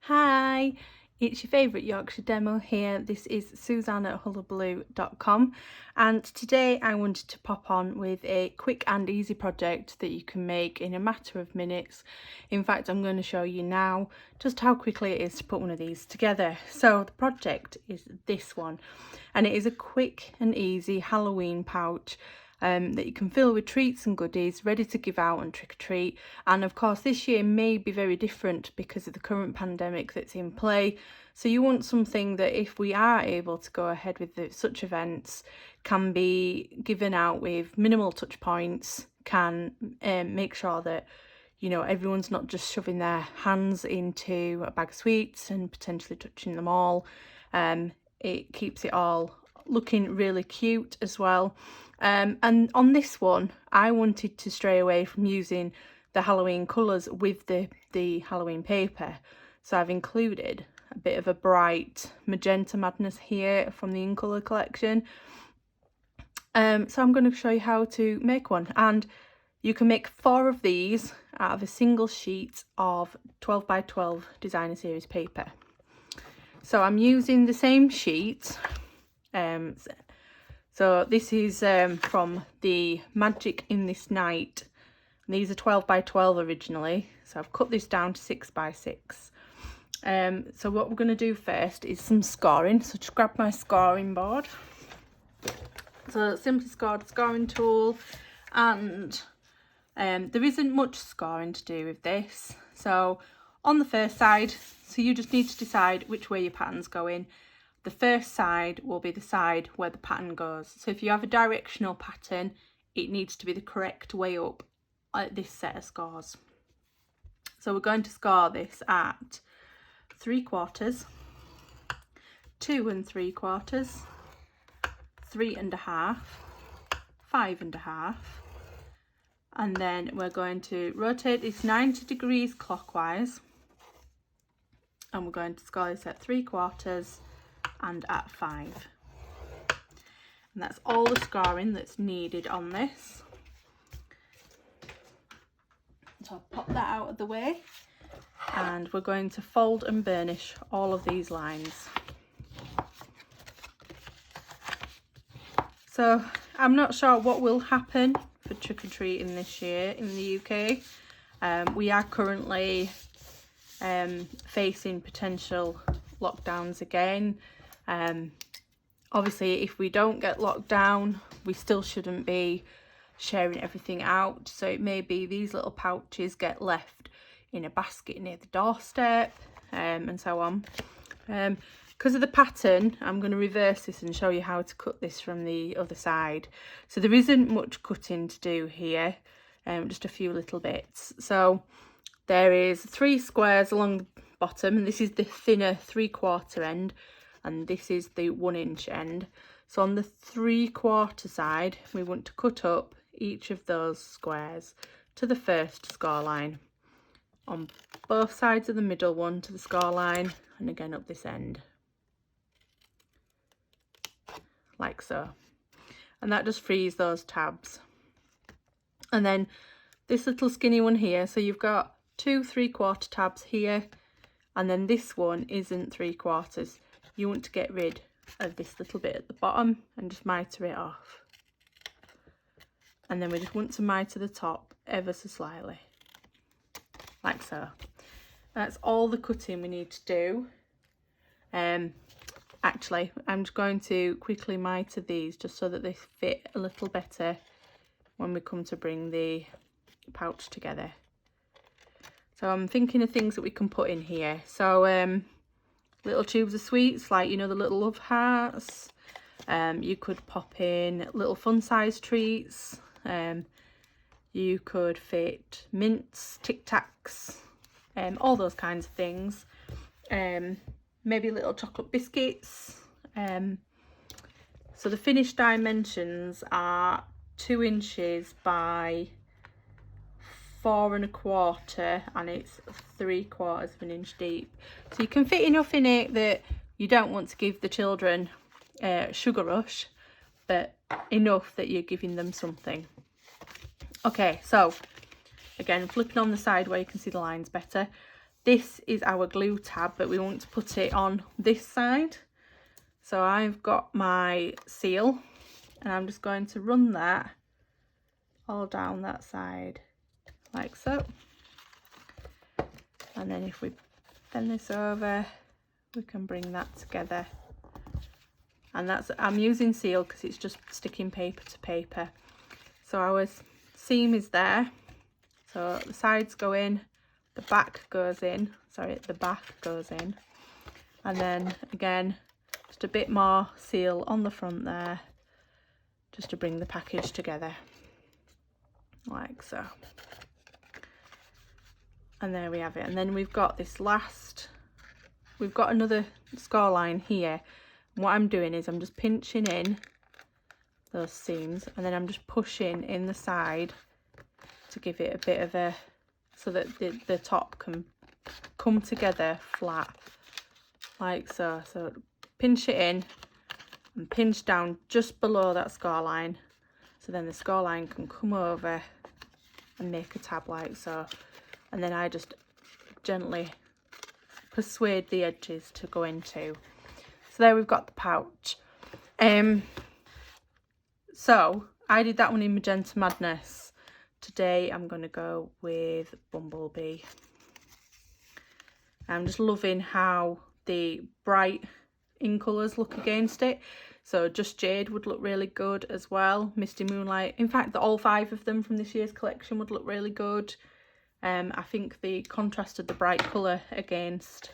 Hi, it's your favourite Yorkshire demo here. This is Suzanne at Hullahbaloo.com, and today I wanted to pop on with a quick and easy project that you can make in a matter of minutes. In fact, I'm going to show you now just how quickly it is to put one of these together. So the project is this one, and it is a quick and easy Halloween pouch that you can fill with treats and goodies ready to give out and trick or treat. And of course this year may be very different because of the current pandemic that's in play, so you want something that, if we are able to go ahead with such events, can be given out with minimal touch points, can make sure that, you know, everyone's not just shoving their hands into a bag of sweets and potentially touching them all. It keeps it all looking really cute as well. And on this one I wanted to stray away from using the Halloween colours with the Halloween paper, so I've included a bit of a bright magenta madness here from the Incolor collection. So I'm going to show you how to make one, and you can make 4 of these out of a single sheet of 12 by 12 designer series paper. So I'm using the same sheet. So this is from the Magic in This Night. And these are 12 by 12 originally, so I've cut this down to 6 by 6. So what we're going to do first is some scoring. So just grab my scoring board. So simply scored scoring tool, and there isn't much scoring to do with this. So on the first side, so you just need to decide which way your pattern's going. The first side will be the side where the pattern goes. So if you have a directional pattern, it needs to be the correct way up at this set of scores. So we're going to score this at 3/4, 2 3/4, 3 1/2, 5 1/2, and then we're going to rotate this 90 degrees clockwise, and we're going to score this at 3/4 and at 5. And that's all the scoring that's needed on this. So I'll pop that out of the way, and we're going to fold and burnish all of these lines. So I'm not sure what will happen for trick-or-treating this year in the UK. We are currently facing potential lockdowns again. Obviously if we don't get locked down, we still shouldn't be sharing everything out, so it may be these little pouches get left in a basket near the doorstep, and so on. Because of the pattern, I'm going to reverse this and show you how to cut this from the other side. So there isn't much cutting to do here, just a few little bits. So there is 3 squares along the bottom, and this is the thinner 3/4 end, and this is the 1-inch end. So on the 3/4 side, we want to cut up each of those squares to the first score line, on both sides of the middle one to the score line, and again up this end, like so. And that just frees those tabs. And then this little skinny one here, so you've got 2 3/4 tabs here, and then this one isn't 3/4. You want to get rid of this little bit at the bottom and just mitre it off. And then we just want to mitre the top ever so slightly, like so. That's all the cutting we need to do. Actually, I'm just going to quickly mitre these just so that they fit a little better when we come to bring the pouch together. So I'm thinking of things that we can put in here. So little tubes of sweets, like, you know, the little love hearts. You could pop in little fun size treats. You could fit mints, Tic Tacs, all those kinds of things. Maybe little chocolate biscuits. So the finished dimensions are 2 inches by 4 1/4, and it's 3/4 of an inch deep. So you can fit enough in it that you don't want to give the children a sugar rush, but enough that you're giving them something. Okay, so again, flipping on the side where you can see the lines better. this is our glue tab, but we want to put it on this side. So I've got my seal and I'm just going to run that all down that side like so. And then if we bend this over, we can bring that together. And that's, I'm using seal because it's just sticking paper to paper. So our seam is there. So the sides go in, the back goes in, sorry, the back goes in. And then again, just a bit more seal on the front there, just to bring the package together, like so. And there we have it. And then we've got this last, we've got another score line here. What I'm doing is I'm just pinching in those seams and then I'm just pushing in the side to give it a bit of a, so that the top can come together flat like so. So pinch it in and pinch down just below that score line, so then the score line can come over and make a tab like so. And then I just gently persuade the edges to go into. So there we've got the pouch. So I did that one in Magenta Madness. Today I'm going to go with Bumblebee. I'm just loving how the bright Incolors look against it. So Just Jade would look really good as well. Misty Moonlight. In fact, all 5 of them from this year's collection would look really good. I think the contrast of the bright colour against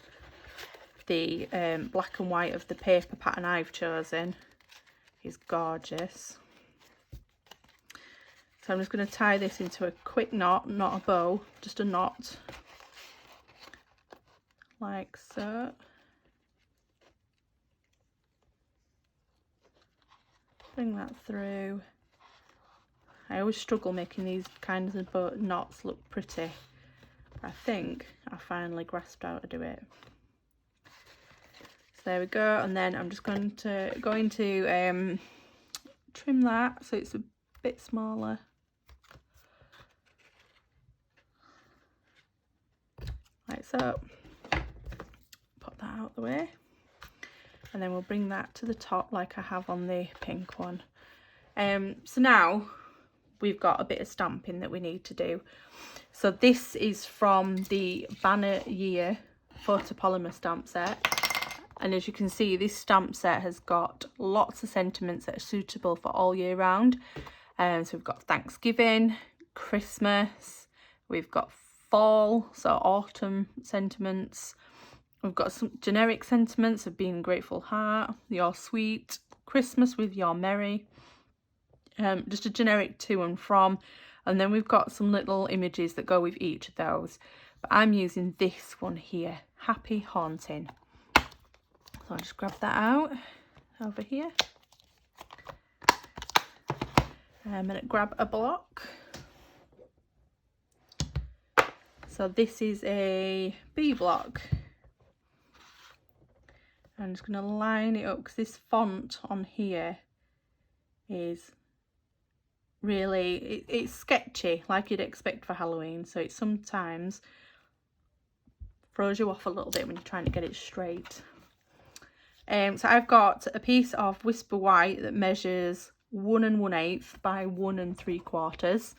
the black and white of the paper pattern I've chosen is gorgeous. So I'm just going to tie this into a quick knot, not a bow, just a knot, like so. Bring that through. I always struggle making these kinds of knots look pretty, but I think I finally grasped how to do it. So there we go, and then I'm just going to trim that so it's a bit smaller. Like so. Put that out the way. And then we'll bring that to the top like I have on the pink one. So now we've got a bit of stamping that we need to do. So this is from the Banner Year photopolymer stamp set. And as you can see, this stamp set has got lots of sentiments that are suitable for all year round. So we've got Thanksgiving, Christmas, we've got fall, so autumn sentiments. We've got some generic sentiments of being grateful heart, you're sweet, Christmas with you're merry, just a generic to and from. And then we've got some little images that go with each of those. But I'm using this one here, Happy Haunting. So I'll just grab that out over here. I'm going to grab a block. So this is a B block. I'm just going to line it up because this font on here is really, it's sketchy like you'd expect for Halloween. So it sometimes throws you off a little bit when you're trying to get it straight. So I've got a piece of Whisper White that measures 1 1/8 by 1 3/4,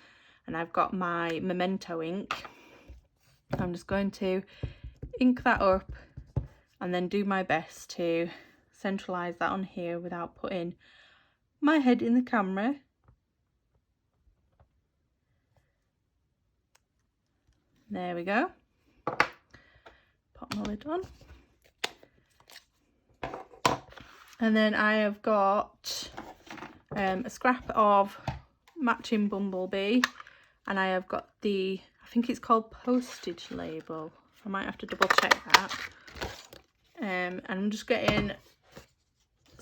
and I've got my Memento ink. I'm just going to ink that up and then do my best to centralise that on here without putting my head in the camera. There we go. Pop my lid on. And then I have got a scrap of matching Bumblebee, and I have got the, I think it's called postage label. I might have to double check that. And I'm just getting a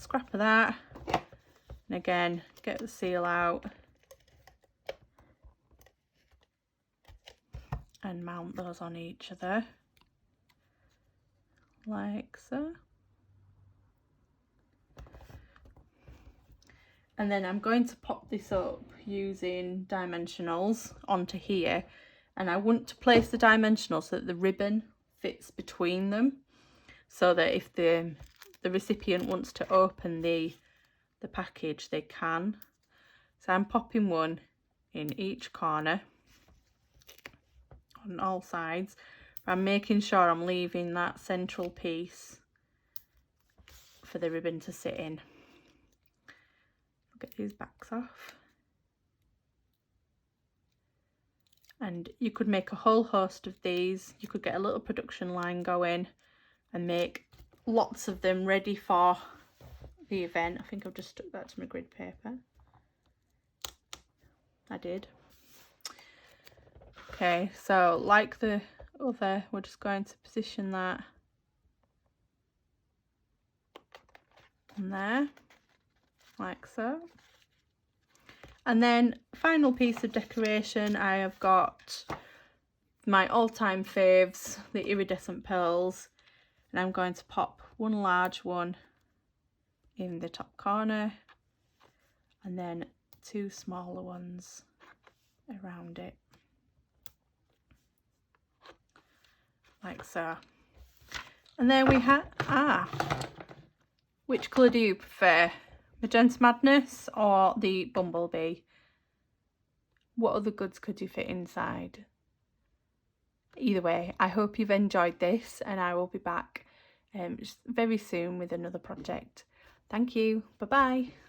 scrap of that, and again get the seal out and mount those on each other like so. And then I'm going to pop this up using dimensionals onto here, and I want to place the dimensionals so that the ribbon fits between them, so that if the recipient wants to open the package, they can. So I'm popping one in each corner on all sides. I'm making sure I'm leaving that central piece for the ribbon to sit in. I'll get these backs off. And you could make a whole host of these. You could get a little production line going and make lots of them ready for the event. I think I've just stuck that to my grid paper. I did. Okay, so like the other, we're just going to position that on there, like so. And then final piece of decoration, I have got my all-time faves, the iridescent pearls, and I'm going to pop one large one in the top corner and then two smaller ones around it, like so. And then we have, which colour do you prefer? Magenta Madness or the Bumblebee? What other goods could you fit inside? Either way, I hope you've enjoyed this, and I will be back very soon with another project. Thank you. Bye bye.